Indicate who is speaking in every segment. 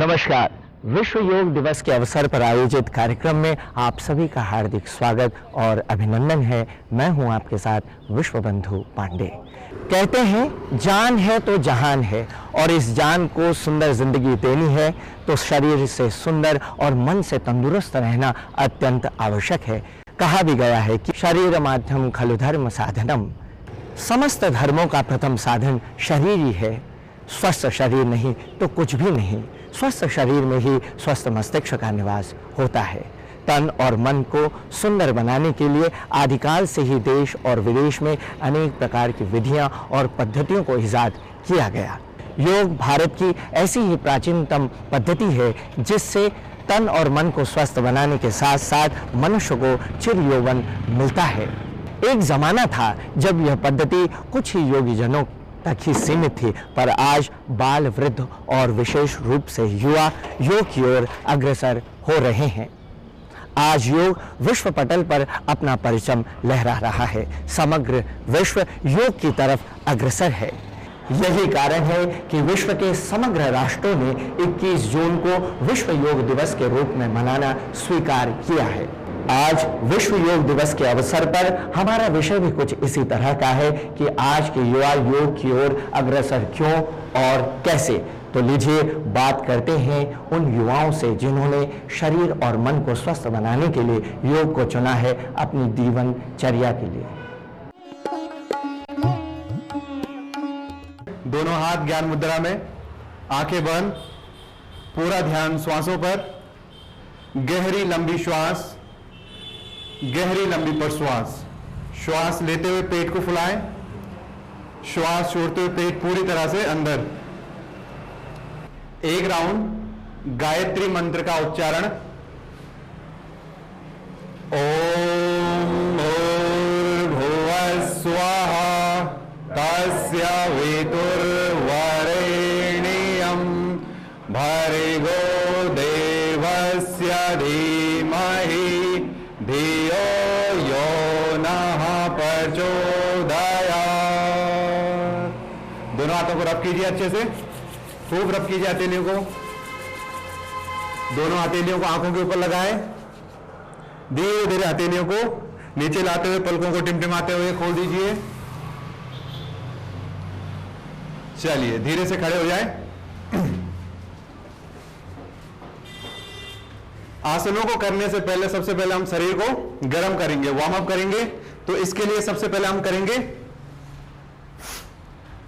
Speaker 1: नमस्कार। विश्व योग दिवस के अवसर पर आयोजित कार्यक्रम में आप सभी का हार्दिक स्वागत और अभिनंदन है। मैं हूं आपके साथ विश्वबंधु पांडे। कहते हैं जान है तो जहान है, और इस जान को सुंदर जिंदगी देनी है तो शरीर से सुंदर और मन से तंदुरुस्त रहना अत्यंत आवश्यक है। कहा भी गया है कि शरीर माध्यम खलु धर्म साधनम, समस्त धर्मों का प्रथम साधन शरीर ही है। स्वस्थ शरीर नहीं तो कुछ भी नहीं। स्वस्थ शरीर में ही स्वस्थ मस्तिष्क का निवास होता है। तन और मन को सुंदर बनाने के लिए आदिकाल से ही देश और विदेश में अनेक प्रकार की विधियां और पद्धतियों को ईजाद किया गया। योग भारत की ऐसी ही प्राचीनतम पद्धति है जिससे तन और मन को स्वस्थ बनाने के साथ साथ मनुष्य को चिर यौवन मिलता है। एक जमाना था जब यह पद्धति कुछ ही योगी जनों तक ही सीमित थी, पर आज बाल, वृद्ध और विशेष रूप से युवा योग की ओर अग्रसर हो रहे हैं। आज योग विश्व पटल पर अपना परचम लहरा रहा है। समग्र विश्व योग की तरफ अग्रसर है। यही कारण है कि विश्व के समग्र राष्ट्रों ने 21 जून को विश्व योग दिवस के रूप में मनाना स्वीकार किया है। आज विश्व योग दिवस के अवसर पर हमारा विषय भी कुछ इसी तरह का है कि आज के युवा योग की ओर अग्रसर क्यों और कैसे। तो लीजिए बात करते हैं उन युवाओं से जिन्होंने शरीर और मन को स्वस्थ बनाने के लिए योग को चुना है अपनी जीवनचर्या के लिए।
Speaker 2: दोनों हाथ ज्ञान मुद्रा में, आंखें बंद, पूरा ध्यान श्वासों पर। गहरी लंबी श्वास, गहरी लंबी प्रश्वास। श्वास लेते हुए पेट को फुलाएं, श्वास छोड़ते हुए पेट पूरी तरह से अंदर। एक राउंड गायत्री मंत्र का उच्चारण। ओम भूर्भुवः स्वः तस्य वितुर्वरेण्यं भर्गो देवस्य धीमहि धियो यो नः प्रचोदयात्। दोनों हाथों को रब कीजिए, अच्छे से खूब रब कीजिए हथेलियों को। दोनों हथेलियों को आंखों के ऊपर लगाएं। धीरे धीरे हथेलियों को नीचे लाते हुए पलकों को टिमटिमाते हुए खोल दीजिए। चलिए धीरे से खड़े हो जाएं। आसनों को करने से पहले सबसे पहले हम शरीर को गर्म करेंगे, वार्म अप करेंगे। तो इसके लिए सबसे पहले हम करेंगे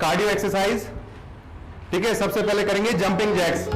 Speaker 2: कार्डियो एक्सरसाइज। ठीक है, सबसे पहले करेंगे जंपिंग जैक्स।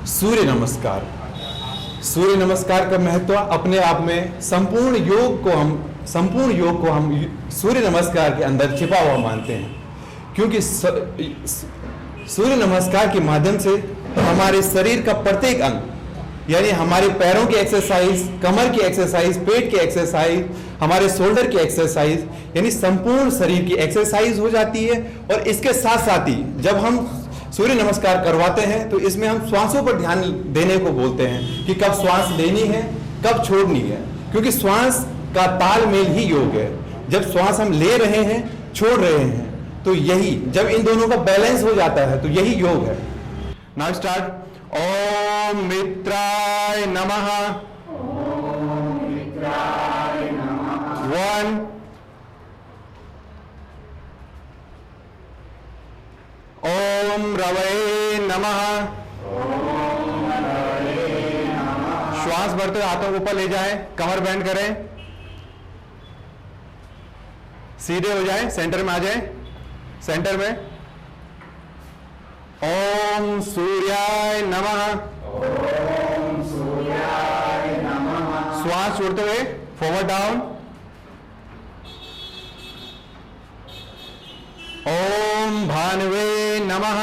Speaker 3: सूर्य नमस्कार। सूर्य नमस्कार का महत्व अपने आप में संपूर्ण योग को हम सूर्य नमस्कार के अंदर छिपा हुआ मानते हैं, क्योंकि सूर्य नमस्कार के माध्यम से हमारे शरीर का प्रत्येक अंग, यानी हमारे पैरों की एक्सरसाइज, कमर की एक्सरसाइज, पेट की एक्सरसाइज, हमारे शोल्डर की एक्सरसाइज, यानी संपूर्ण शरीर की एक्सरसाइज हो जाती है। और इसके साथ साथ ही जब हम सूर्य नमस्कार करवाते हैं तो इसमें हम श्वासों पर ध्यान देने को बोलते हैं कि कब श्वास लेनी है, कब छोड़नी है, क्योंकि श्वास का तालमेल ही योग है। जब श्वास हम ले रहे हैं, छोड़ रहे हैं, तो यही जब इन दोनों का बैलेंस हो जाता है तो यही योग है।
Speaker 2: Now start. ओम मित्राय नमः। वन, ओम रवये नमः। श्वास भरते हुए हाथों को ऊपर ले जाएं, कमर बैंड करें, सीधे हो जाएं, सेंटर में आ जाएं, सेंटर में। ओम सूर्याय नमः। ओम सूर्याय नमः। श्वास छोड़ते हुए फॉरवर्ड डाउन। ओम भानुवे नमः।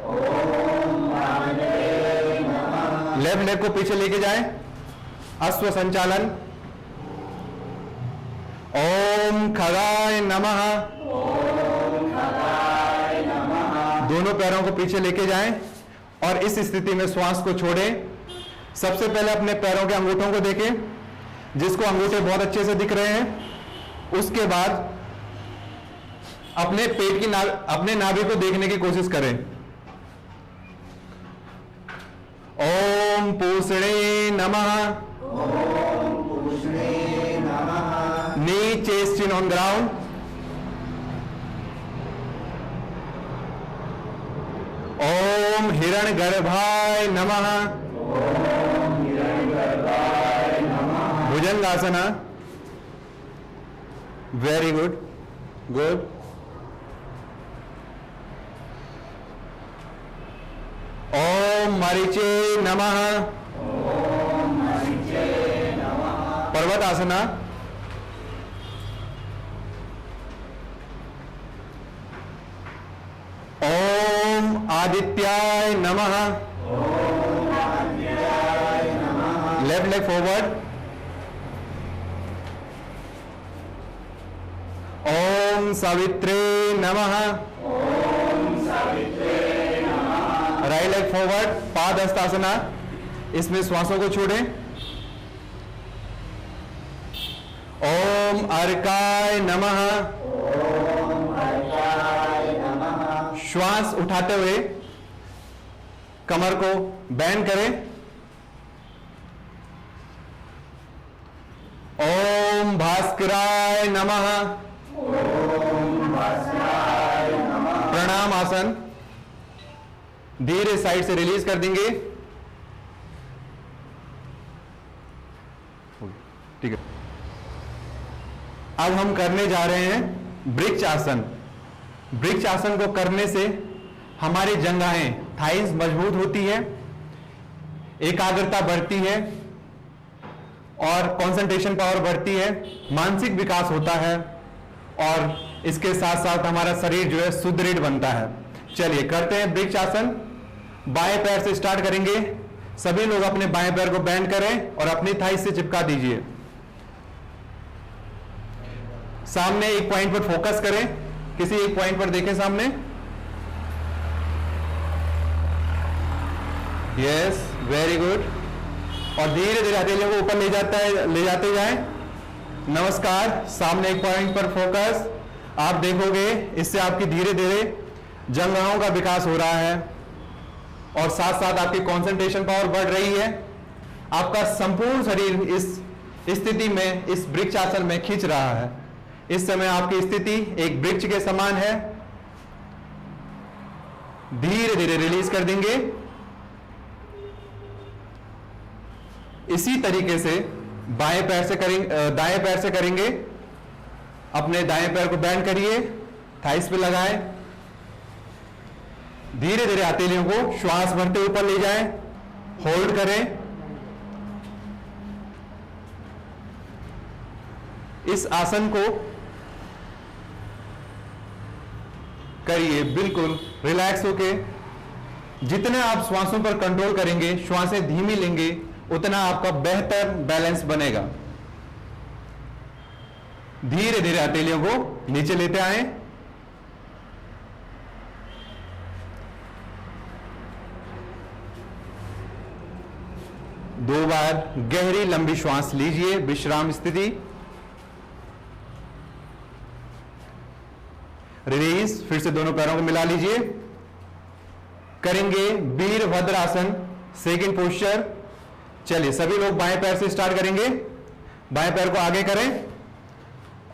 Speaker 2: ओम भानुवे नमः। लेफ्ट लेग को पीछे लेके जाएं, अश्व संचालन। ओम खगाय नमः। ओम खगाय नमः। दोनों पैरों को पीछे लेके जाएं और इस स्थिति में श्वास को छोड़ें। सबसे पहले अपने पैरों के अंगूठों को देखें, जिसको अंगूठे बहुत अच्छे से दिख रहे हैं। उसके बाद अपने पेट की अपने नाभि को देखने की कोशिश करें। ओम पूषणे नमः। ओम पूषणे नमः। Knee chest in on ground. ओम हिरण्यगर्भाय नमः। ओम हिरण्यगर्भाय नमः। भुजंगासना। Very good, good. ओम मरीचे नमः। ओम मरीचे नमः। पर्वतासना। ओम आदित्याय नमः। ओम आदित्याय नमः। Left leg forward. ओम सावित्रे नमः। ओम सावित्रे नमः। राइट लेग फॉरवर्ड, पाद हस्तासना। इसमें श्वासों को छोड़ें। ओम अर्काय नमः। ओम अर्काय नमः। श्वास उठाते हुए कमर को बैंड करें। ओम भास्कराय नमः। ओम भास्कराय नमः। प्रणाम आसन। धीरे साइड से रिलीज कर देंगे। ठीक है। अब हम करने जा रहे हैं वृक्ष आसन। वृक्ष आसन को करने से हमारी जंघाएं, थाइस मजबूत होती है, एकाग्रता बढ़ती है और कंसंट्रेशन पावर बढ़ती है, मानसिक विकास होता है और इसके साथ साथ हमारा शरीर जो है सुदृढ़ बनता है। चलिए करते हैं वृक्ष आसन। बाएं पैर से स्टार्ट करेंगे। सभी लोग अपने बाएं पैर को बेंड करें और अपनी थाइस से चिपका दीजिए। सामने एक पॉइंट पर फोकस करें, किसी एक पॉइंट पर देखें सामने। Yes, very good. और धीरे धीरे हथेलियों को ऊपर ले जाते जाएं। नमस्कार। सामने एक पॉइंट पर फोकस। आप देखोगे इससे आपकी धीरे धीरे जंघाओं का विकास हो रहा है और साथ साथ आपकी कंसंट्रेशन पावर बढ़ रही है। आपका संपूर्ण शरीर इस स्थिति में, इस वृक्ष आसन में खिंच रहा है। इस समय आपकी स्थिति एक वृक्ष के समान है। धीरे धीरे रिलीज कर देंगे। इसी तरीके से बाएं पैर से करेंगे, दाएं पैर से करेंगे। अपने दाएं पैर को बैंड करिए, थाइस पे लगाएं। धीरे धीरे हथेलियों को श्वास भरते ऊपर ले जाएं, होल्ड करें। इस आसन को करिए बिल्कुल रिलैक्स होके। जितने आप श्वासों पर कंट्रोल करेंगे, श्वासें धीमी लेंगे, उतना आपका बेहतर बैलेंस बनेगा। धीरे धीरे हथेलियों को नीचे लेते आएं। दो बार गहरी लंबी श्वास लीजिए, विश्राम स्थिति। रिलीज। फिर से दोनों पैरों को मिला लीजिए। करेंगे वीरभद्रासन, सेकंड पोस्चर। चलिए सभी लोग बाएं पैर से स्टार्ट करेंगे। बाएं पैर को आगे करें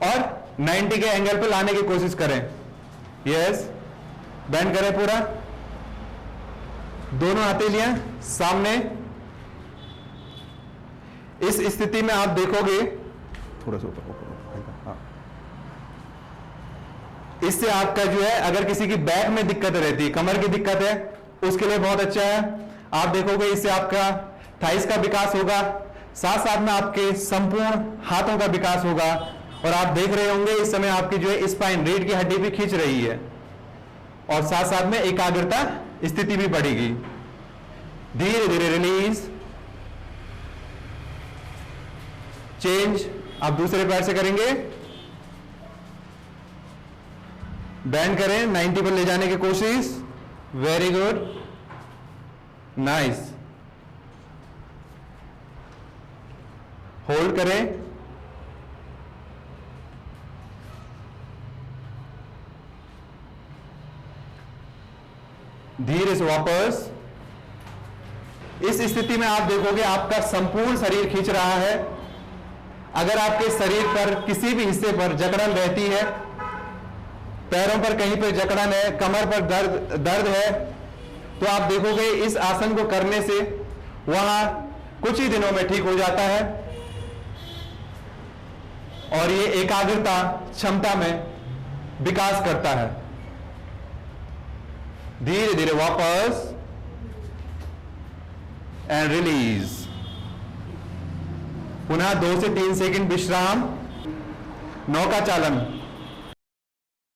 Speaker 2: और 90 के एंगल पर लाने की कोशिश करें। यस, बेंड करें पूरा। दोनों हथेलियां सामने। इस स्थिति में आप देखोगे थोड़ा सा ऊपर, हाँ। इससे आपका जो है, अगर किसी की बैक में दिक्कत रहती है, कमर की दिक्कत है, उसके लिए बहुत अच्छा है। आप देखोगे इससे आपका थाइस का विकास होगा, साथ साथ में आपके संपूर्ण हाथों का विकास होगा। और आप देख रहे होंगे इस समय आपकी जो है स्पाइन, रीढ़ की हड्डी भी खींच रही है और साथ साथ में एकाग्रता स्थिति भी बढ़ेगी। धीरे धीरे रिलीज, चेंज। आप दूसरे पैर से करेंगे, बैंड करें, 90 पर ले जाने की कोशिश। Very good, nice. होल्ड करें, धीरे से वापस। इस स्थिति में आप देखोगे आपका संपूर्ण शरीर खींच रहा है। अगर आपके शरीर पर किसी भी हिस्से पर जकड़न रहती है, पैरों पर कहीं पर जकड़न है, कमर पर दर्द है, तो आप देखोगे इस आसन को करने से वहां कुछ ही दिनों में ठीक हो जाता है और ये एकाग्रता क्षमता में विकास करता है। धीरे धीरे वापस एंड रिलीज। पुनः 2 से 3 सेकंड विश्राम। नौका चालन,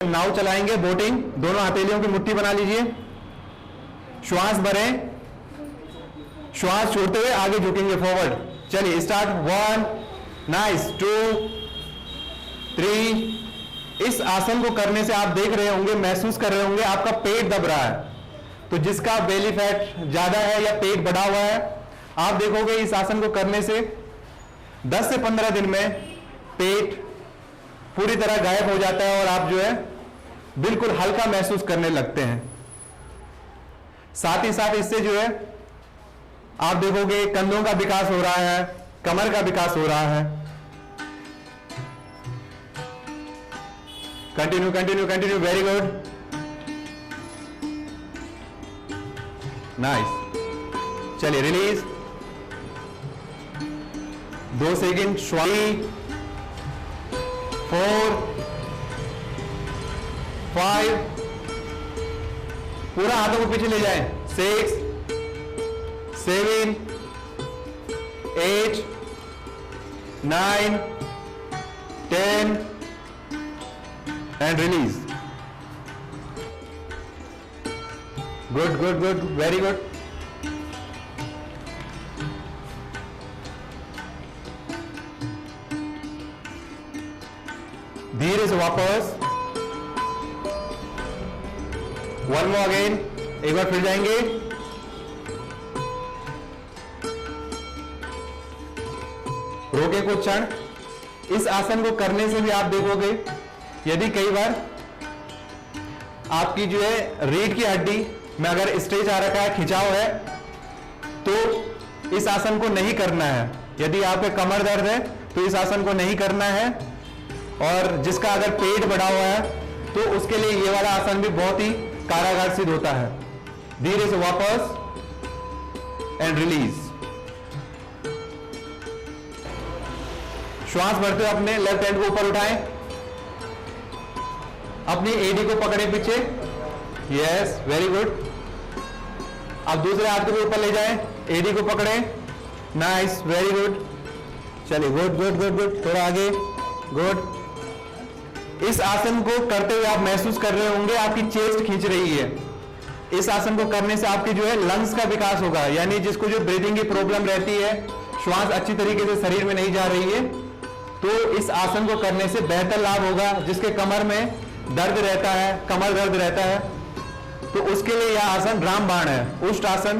Speaker 2: नाव चलाएंगे, बोटिंग। दोनों हथेलियों की मुट्ठी बना लीजिए, श्वास भरें, श्वास छोड़ते हुए आगे झुकेंगे, फॉरवर्ड। चलिए स्टार्ट। 1, नाइस, 2, 3। इस आसन को करने से आप देख रहे होंगे, महसूस कर रहे होंगे आपका पेट दब रहा है। तो जिसका बेली फैट ज्यादा है या पेट बढ़ा हुआ है, आप देखोगे इस आसन को करने से 10 से 15 दिन में पेट पूरी तरह गायब हो जाता है और आप जो है बिल्कुल हल्का महसूस करने लगते हैं। साथ ही साथ इससे जो है आप देखोगे कंधों का विकास हो रहा है, कमर का विकास हो रहा है। Continue continue continue, very good, nice. चलिए रिलीज। 2 सेकंड, 3, 4, 5, पूरा हाथों को पीछे ले जाएं। 6, 7, 8, 9, 10 and release. Good, good, good, very good. धीरे से वापस। वन मोर अगेन, एक बार फिर जाएंगे। रोके कुछ क्षण। इस आसन को करने से भी आप देखोगे यदि कई बार आपकी जो है रीढ़ की हड्डी में अगर स्ट्रेच आ रखा है, खिंचाव है, तो इस आसन को नहीं करना है। यदि आपके कमर दर्द है तो इस आसन को नहीं करना है। और जिसका अगर पेट बढ़ा हुआ है तो उसके लिए ये वाला आसन भी बहुत ही कारागार सिद्ध होता है। धीरे से वापस एंड रिलीज। श्वास भरते हुए अपने लेफ्ट हैंड को ऊपर उठाएं, अपनी एडी को पकड़े पीछे। Yes, very good. अब दूसरे हाथ को ऊपर ले जाएं, एडी को पकड़ें। Nice, very good. चलिए, गुड गुड गुड गुड, थोड़ा आगे, गुड। इस आसन को करते हुए आप महसूस कर रहे होंगे आपकी चेस्ट खींच रही है। इस आसन को करने से आपकी जो है लंग्स का विकास होगा, यानी जिसको जो ब्रीदिंग की प्रॉब्लम रहती है, श्वास अच्छी तरीके से शरीर में नहीं जा रही है, तो इस आसन को करने से बेहतर लाभ होगा। जिसके कमर में दर्द रहता है, कमर दर्द रहता है, तो उसके लिए यह आसन रामबाण है, उष्ट आसन।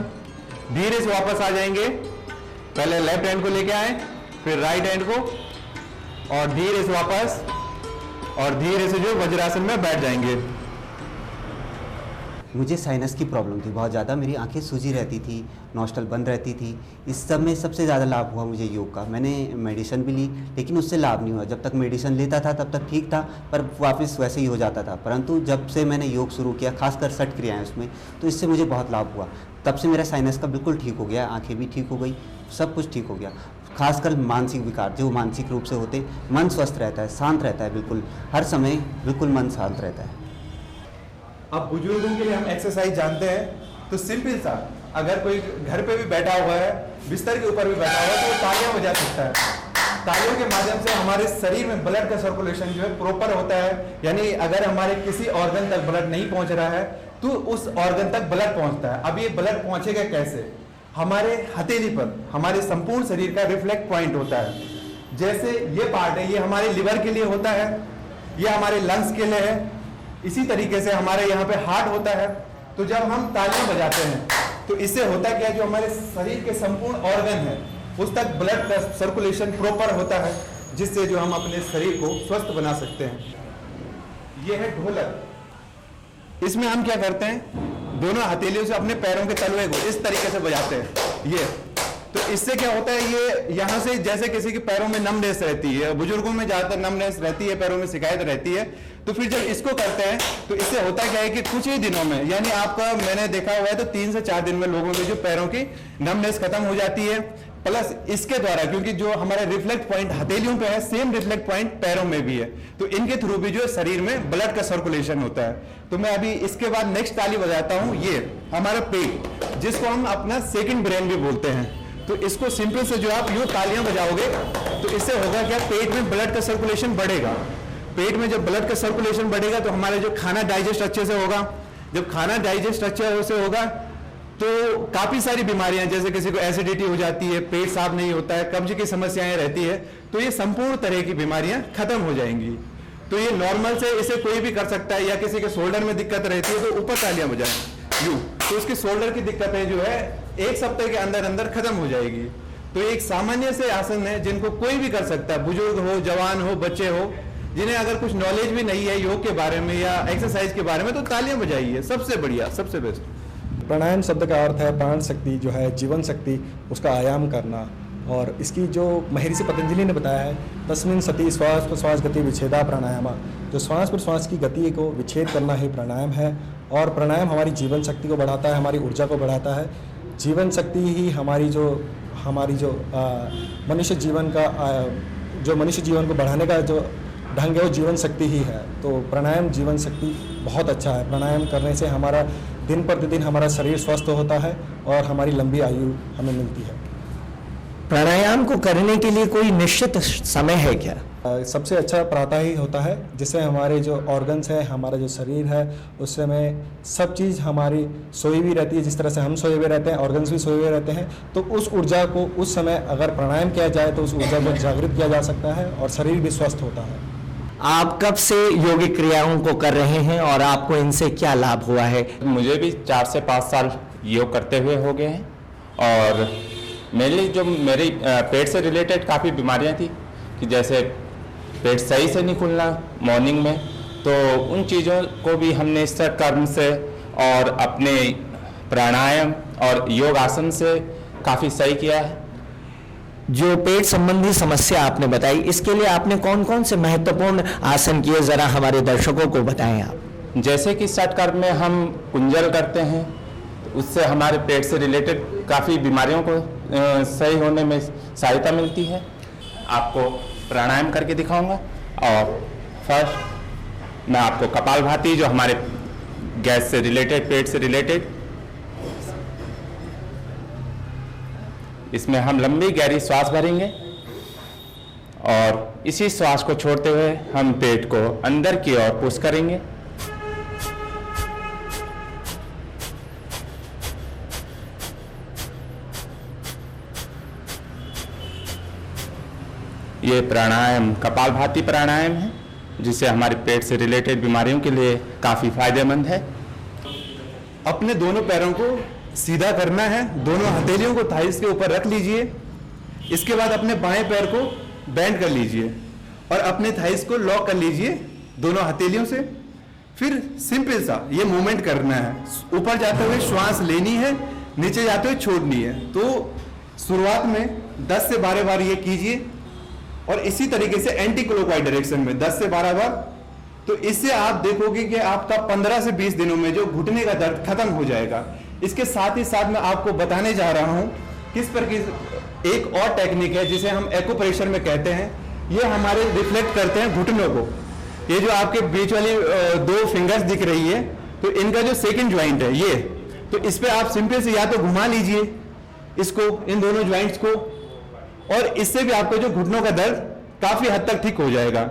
Speaker 2: धीरे से वापस आ जाएंगे। पहले लेफ्ट हैंड को लेके आए, फिर राइट हैंड को, और धीरे से वापस, और धीरे से जो वज्रासन में बैठ जाएंगे।
Speaker 4: मुझे साइनस की प्रॉब्लम थी बहुत ज़्यादा, मेरी आंखें सूजी रहती थी, नॉस्ट्रल बंद रहती थी। इस सब में सबसे ज़्यादा लाभ हुआ मुझे योग का। मैंने मेडिसिन भी ली लेकिन उससे लाभ नहीं हुआ। जब तक मेडिसिन लेता था तब तक ठीक था, पर वापस वैसे ही हो जाता था। परंतु जब से मैंने योग शुरू किया, खासकर षट क्रियाएं उसमें, तो इससे मुझे बहुत लाभ हुआ। तब से मेरा साइनस का बिल्कुल ठीक हो गया, आँखें भी ठीक हो गई, सब कुछ ठीक हो गया। खासकर मानसिक विकार जो मानसिक रूप से होते, मन स्वस्थ रहता है, शांत रहता है, बिल्कुल हर समय बिल्कुल मन शांत रहता है।
Speaker 3: अब बुजुर्गों के लिए हम एक्सरसाइज जानते हैं, तो सिंपल सा, अगर कोई घर पे भी बैठा हुआ है, बिस्तर के ऊपर भी बैठा हुआ है, तो वो तालियां बजा सकता है। तालियों के माध्यम से हमारे शरीर में ब्लड का सर्कुलेशन जो है प्रॉपर होता है, यानी अगर हमारे किसी ऑर्गन तक ब्लड नहीं पहुंच रहा है तो उस ऑर्गन तक ब्लड पहुंचता है। अब ये ब्लड पहुंचेगा कैसे? हमारे हथेली पर हमारे संपूर्ण शरीर का रिफ्लेक्ट पॉइंट होता है। जैसे ये पार्ट है, ये हमारे लिवर के लिए होता है, ये हमारे लंग्स के लिए है। इसी तरीके से हमारे यहाँ पे हार्ट होता है। तो जब हम तालियां बजाते हैं तो इससे होता क्या है, जो हमारे शरीर के संपूर्ण ऑर्गन है उस तक ब्लड का सर्कुलेशन प्रॉपर होता है, जिससे जो हम अपने शरीर को स्वस्थ बना सकते हैं। ये है ढोलक। इसमें हम क्या करते हैं, दोनों हथेलियों से अपने पैरों के तलवे को इस तरीके से बजाते हैं। ये तो इससे क्या होता है, ये यहाँ से जैसे किसी के पैरों में नमनेस रहती है, बुजुर्गों में ज्यादातर नमनेस रहती है, पैरों में शिकायत रहती है, तो फिर जब इसको करते हैं तो इससे होता क्या है कि कुछ ही दिनों में, यानी आपका मैंने देखा हुआ है तो 3 से 4 दिन में लोगों के जो पैरों की नमनेस खत्म हो जाती है। प्लस इसके द्वारा, क्योंकि जो हमारे रिफ्लेक्ट पॉइंट हथेलियों पे है, सेम रिफ्लेक्ट पॉइंट पैरों में भी है, तो इनके थ्रू भी जो शरीर में ब्लड का सर्कुलेशन होता है। तो मैं अभी इसके बाद नेक्स्ट ताली बजाता हूं। ये हमारा पेट, जिसको हम अपना सेकंड ब्रेन भी बोलते हैं, तो इसको सिंपल से जो आप यूं तालियां बजाओगे तो इससे होगा क्या, पेट में ब्लड का सर्कुलेशन बढ़ेगा। पेट में जब ब्लड का सर्कुलेशन बढ़ेगा तो हमारे जो खाना डाइजेस्ट अच्छे से होगा। जब खाना डाइजेस्ट अच्छे से होगा तो काफी सारी बीमारियां, जैसे किसी को एसिडिटी हो जाती है, पेट साफ नहीं होता है, कब्ज की समस्याएं रहती है, तो ये संपूर्ण तरह की बीमारियां खत्म हो जाएंगी। तो ये नॉर्मल से इसे कोई भी कर सकता है, या किसी के शोल्डर में दिक्कत रहती है तो ऊपर तालियां बजाएं यूं, तो उसकी शोल्डर की दिक्कतें जो है 1 सप्ताह के अंदर अंदर खत्म हो जाएगी। तो एक सामान्य से आसन है जिनको कोई भी कर सकता है, बुजुर्ग हो, जवान हो, बच्चे हो, जिन्हें अगर कुछ नॉलेज भी नहीं है योग के बारे में या एक्सरसाइज के बारे में, तो तालियां बजाइए, सबसे बढ़िया, सबसे बेस्ट।
Speaker 5: प्राणायाम शब्द का अर्थ है प्राण शक्ति, जो है जीवन शक्ति, उसका आयाम करना। और इसकी जो महर्षि पतंजलि ने बताया है, तस्मिन् सति श्वास प्रश्वास गति विच्छेदा प्राणायाम, जो श्वास प्रश्वास की गति को विच्छेद करना ही प्राणायाम है। और प्राणायाम हमारी जीवन शक्ति को बढ़ाता है, हमारी ऊर्जा को बढ़ाता है। जीवन शक्ति ही हमारी जो मनुष्य जीवन का जो मनुष्य जीवन को बढ़ाने का जो ढंग है वो जीवन शक्ति ही है। तो प्राणायाम जीवन शक्ति बहुत अच्छा है। प्राणायाम करने से हमारा दिन प्रतिदिन हमारा शरीर स्वस्थ होता है और हमारी लंबी आयु हमें मिलती है।
Speaker 1: प्राणायाम को करने के लिए कोई निश्चित समय है क्या?
Speaker 5: सबसे अच्छा प्रातः ही होता है, जिससे हमारे जो ऑर्गन्स है, हमारा जो शरीर है, उससे में सब चीज़ हमारी सोई हुई रहती है। जिस तरह से हम सोए हुए रहते हैं, ऑर्गन्स भी सोए हुए रहते हैं, तो उस ऊर्जा को उस समय अगर प्राणायाम किया जाए तो उस ऊर्जा को जागृत किया जा सकता है और शरीर भी स्वस्थ होता है।
Speaker 1: आप कब से योगिक क्रियाओं को कर रहे हैं और आपको इनसे क्या लाभ हुआ है?
Speaker 6: मुझे भी 4 से 5 साल योग करते हुए हो गए हैं, और मेनली जो मेरी पेट से रिलेटेड काफ़ी बीमारियां थी, कि जैसे पेट सही से नहीं खुलना मॉर्निंग में, तो उन चीज़ों को भी हमने इस कर्म से और अपने प्राणायाम और योग आसन से काफ़ी सही किया है।
Speaker 1: जो पेट संबंधी समस्या आपने बताई, इसके लिए आपने कौन कौन से महत्वपूर्ण आसन किए, जरा हमारे दर्शकों को बताएं आप।
Speaker 6: जैसे कि षटकर्म में हम कुंजल करते हैं, तो उससे हमारे पेट से रिलेटेड काफ़ी बीमारियों को सही होने में सहायता मिलती है। आपको प्राणायाम करके दिखाऊंगा। और फर्स्ट मैं आपको कपालभाति, जो हमारे गैस से रिलेटेड, पेट से रिलेटेड, इसमें हम लंबी गहरी श्वास भरेंगे और इसी श्वास को छोड़ते हुए हम पेट को अंदर की ओर पुश करेंगे। ये प्राणायाम कपालभाति प्राणायाम है, जिससे हमारे पेट से रिलेटेड बीमारियों के लिए काफ़ी फायदेमंद है।
Speaker 3: अपने दोनों पैरों को सीधा करना है, दोनों हथेलियों को थाइस के ऊपर रख लीजिए। इसके बाद अपने बाएं पैर को बेंड कर लीजिए और अपने थाइस को लॉक कर लीजिए दोनों हथेलियों से। फिर सिंपल सा ये मूवमेंट करना है, ऊपर जाते हुए श्वास लेनी है, नीचे जाते हुए छोड़नी है। तो शुरुआत में 10 से 12 बार ये कीजिए, और इसी तरीके से एंटी क्लॉकवाइज डायरेक्शन में 10 से 12 बार। तो इससे आप देखोगे कि आपका 15 से 20 दिनों में जो घुटने का दर्द खत्म हो जाएगा। इसके साथ ही साथ मैं आपको बताने जा रहा हूं किस पर की एक और टेक्निक है, जिसे हम एक्यूप्रेशर में कहते हैं। ये हमारे रिफ्लेक्ट करते हैं घुटनों को। ये जो आपके बीच वाली 2 फिंगर्स दिख रही है, तो इनका जो सेकंड ज्वाइंट है ये,
Speaker 2: तो इस पे आप सिंपल से या तो घुमा लीजिए इसको, इन दोनों ज्वाइंट्स को, और इससे भी आपको जो घुटनों का दर्द काफी हद तक ठीक हो जाएगा।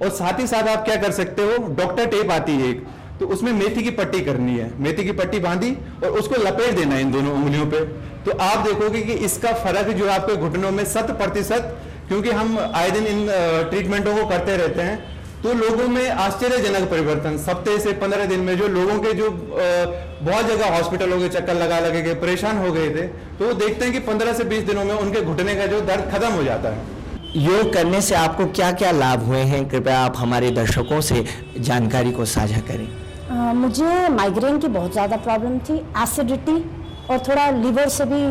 Speaker 2: और साथ ही साथ आप क्या कर सकते हो, डॉक्टर टेप आती है एक, तो उसमें मेथी की पट्टी करनी है, मेथी की पट्टी बांधी और उसको लपेट देना है इन दोनों उंगलियों पे। तो आप देखोगे कि इसका फर्क जो आपके घुटनों में 100%, क्योंकि हम आए दिन इन ट्रीटमेंटों को करते रहते हैं, तो लोगों में आश्चर्यजनक परिवर्तन हफ्ते से 15 दिन में, जो लोगों के जो बहुत जगह हॉस्पिटलों के चक्कर लगा लगे के परेशान हो गए थे, तो वो देखते हैं कि 15 से 20 दिनों में उनके घुटने का जो दर्द खत्म हो जाता है।
Speaker 1: योग करने से आपको क्या क्या लाभ हुए हैं, कृपया आप हमारे दर्शकों से जानकारी को साझा करें।
Speaker 7: मुझे माइग्रेन की बहुत ज़्यादा प्रॉब्लम थी, एसिडिटी और थोड़ा लीवर से भी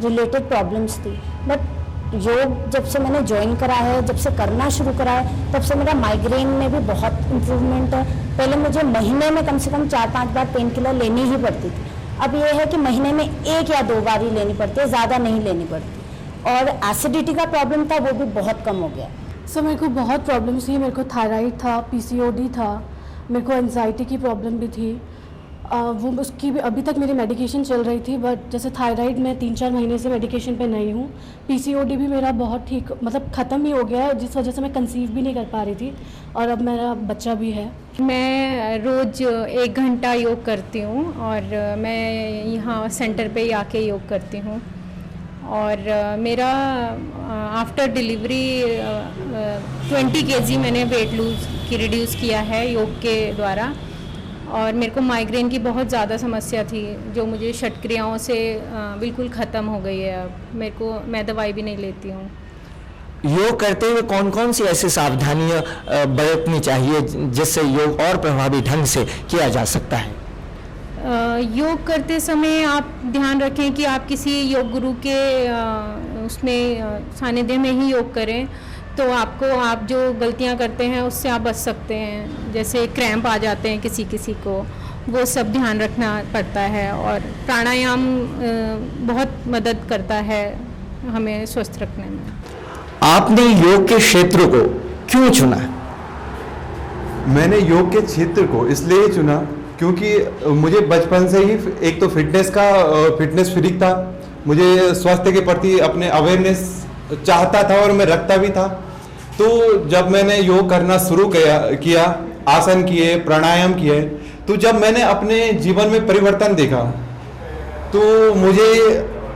Speaker 7: रिलेटेड प्रॉब्लम्स थी। बट योग जब से मैंने ज्वाइन करा है, जब से करना शुरू करा है, तब से मेरा माइग्रेन में भी बहुत इम्प्रूवमेंट है। पहले मुझे महीने में कम से कम 4-5 बार पेन किलर लेनी ही पड़ती थी, अब ये है कि महीने में 1 या 2 बार ही लेनी पड़ती है, ज़्यादा नहीं लेनी पड़ती। और एसिडिटी का प्रॉब्लम था, वो भी बहुत कम हो गया।
Speaker 8: सर मेरे को बहुत प्रॉब्लम्स थी, मेरे को थायराइड था, पीसीओडी था, मेरे को एंजाइटी की प्रॉब्लम भी थी। वो उसकी भी अभी तक मेरी मेडिकेशन चल रही थी, बट जैसे थायराइड में 3-4 महीने से मेडिकेशन पे नहीं हूँ। पीसीओडी भी मेरा बहुत ठीक, मतलब ख़त्म ही हो गया है, जिस वजह से मैं कंसीव भी नहीं कर पा रही थी, और अब मेरा बच्चा भी है।
Speaker 9: मैं रोज़ 1 घंटा योग करती हूँ और मैं यहाँ सेंटर पे ही आके योग करती हूँ। और मेरा आफ्टर डिलीवरी 20 kg मैंने वेट लूज़ की रिड्यूस किया है योग के द्वारा। और मेरे को माइग्रेन की बहुत ज़्यादा समस्या थी, जो मुझे षटक्रियाओं से बिल्कुल ख़त्म हो गई है। अब मैं दवाई भी नहीं लेती हूँ।
Speaker 1: योग करते हुए कौन कौन सी ऐसी सावधानियां बरतनी चाहिए जिससे योग और प्रभावी ढंग से किया जा सकता है?
Speaker 9: योग करते समय आप ध्यान रखें कि आप किसी योग गुरु के उसमें सानिध्य में ही योग करें, तो आप जो गलतियां करते हैं उससे आप बच सकते हैं। जैसे क्रैम्प आ जाते हैं किसी को, वो सब ध्यान रखना पड़ता है। और प्राणायाम बहुत मदद करता है हमें स्वस्थ रखने में।
Speaker 1: आपने योग के क्षेत्र को क्यों चुना?
Speaker 3: मैंने योग के क्षेत्र को इसलिए चुना क्योंकि मुझे बचपन से ही एक तो फिटनेस फ्रीक था, मुझे स्वास्थ्य के प्रति अपने अवेयरनेस चाहता था और मैं रखता भी था। तो जब मैंने योग करना शुरू किया, आसन किए, प्राणायाम किए, तो जब मैंने अपने जीवन में परिवर्तन देखा तो मुझे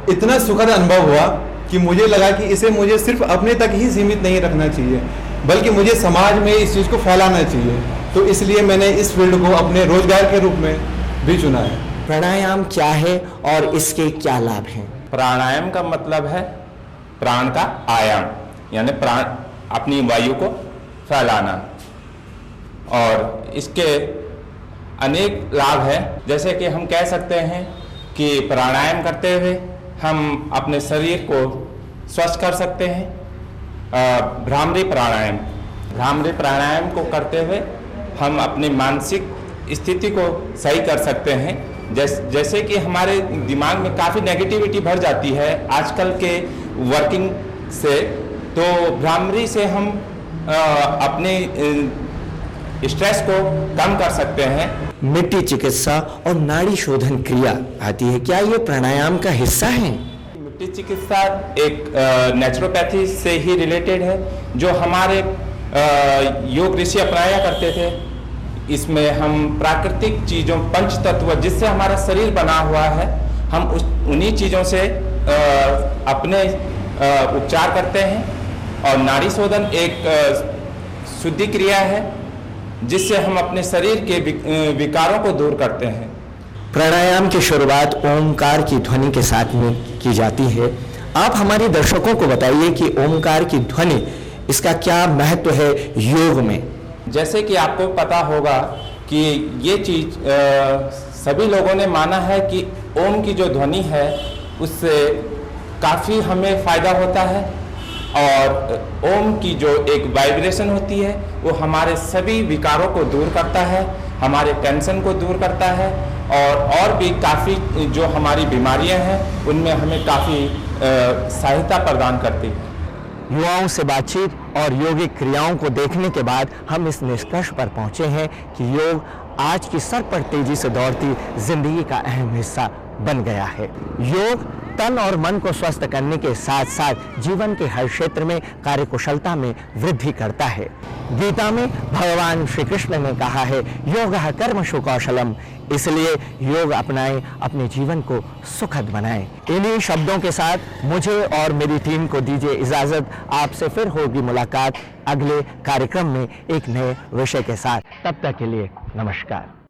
Speaker 3: इतना सुखद अनुभव हुआ कि मुझे लगा कि इसे मुझे सिर्फ अपने तक ही सीमित नहीं रखना चाहिए, बल्कि मुझे समाज में इस चीज़ को फैलाना चाहिए। तो इसलिए मैंने इस फील्ड को अपने रोजगार के रूप में भी चुना है।
Speaker 1: प्राणायाम क्या है और इसके क्या लाभ हैं?
Speaker 6: प्राणायाम का मतलब है प्राण का आयाम, यानी प्राण अपनी वायु को फैलाना। और इसके अनेक लाभ हैं, जैसे कि हम कह सकते हैं कि प्राणायाम करते हुए हम अपने शरीर को स्वस्थ कर सकते हैं। भ्रामरी प्राणायाम को करते हुए हम अपनी मानसिक स्थिति को सही कर सकते हैं। जैसे कि हमारे दिमाग में काफ़ी नेगेटिविटी भर जाती है आजकल के वर्किंग से, तो भ्रामरी से हम अपने स्ट्रेस को कम कर सकते हैं।
Speaker 1: मिट्टी चिकित्सा और नाड़ी शोधन क्रिया आती है, क्या ये प्राणायाम का हिस्सा है?
Speaker 6: मिट्टी चिकित्सा एक नेचुरोपैथी से ही रिलेटेड है, जो हमारे योग ऋषि अपनाया करते थे। इसमें हम प्राकृतिक चीज़ों, पंच तत्व जिससे हमारा शरीर बना हुआ है, हम उन्हीं चीज़ों से अपने उपचार करते हैं। और नाड़ी शोधन एक शुद्धि क्रिया है जिससे हम अपने शरीर के विकारों को दूर करते हैं।
Speaker 1: प्राणायाम की शुरुआत ओमकार की ध्वनि के साथ में की जाती है। आप हमारे दर्शकों को बताइए कि ओमकार की ध्वनि, इसका क्या महत्व है योग में?
Speaker 6: जैसे कि आपको पता होगा कि ये चीज़ सभी लोगों ने माना है कि ओम की जो ध्वनि है उससे काफ़ी हमें फ़ायदा होता है। और ओम की जो एक वाइब्रेशन होती है वो हमारे सभी विकारों को दूर करता है, हमारे टेंशन को दूर करता है, और भी काफ़ी जो हमारी बीमारियां हैं उनमें हमें काफ़ी सहायता प्रदान करती है।
Speaker 1: युवाओं से बातचीत और योगिक क्रियाओं को देखने के बाद हम इस निष्कर्ष पर पहुंचे हैं कि योग आज की सर पर तेजी से दौड़ती जिंदगी का अहम हिस्सा बन गया है। योग तन और मन को स्वस्थ करने के साथ साथ जीवन के हर क्षेत्र में कार्यकुशलता में वृद्धि करता है। गीता में भगवान श्री कृष्ण ने कहा है, योगः कर्मसु कौशलम, इसलिए योग अपनाएं, अपने जीवन को सुखद बनाएं। इन्हीं शब्दों के साथ मुझे और मेरी टीम को दीजिए इजाजत। आपसे फिर होगी मुलाकात अगले कार्यक्रम में एक नए विषय के साथ। तब तक के लिए नमस्कार।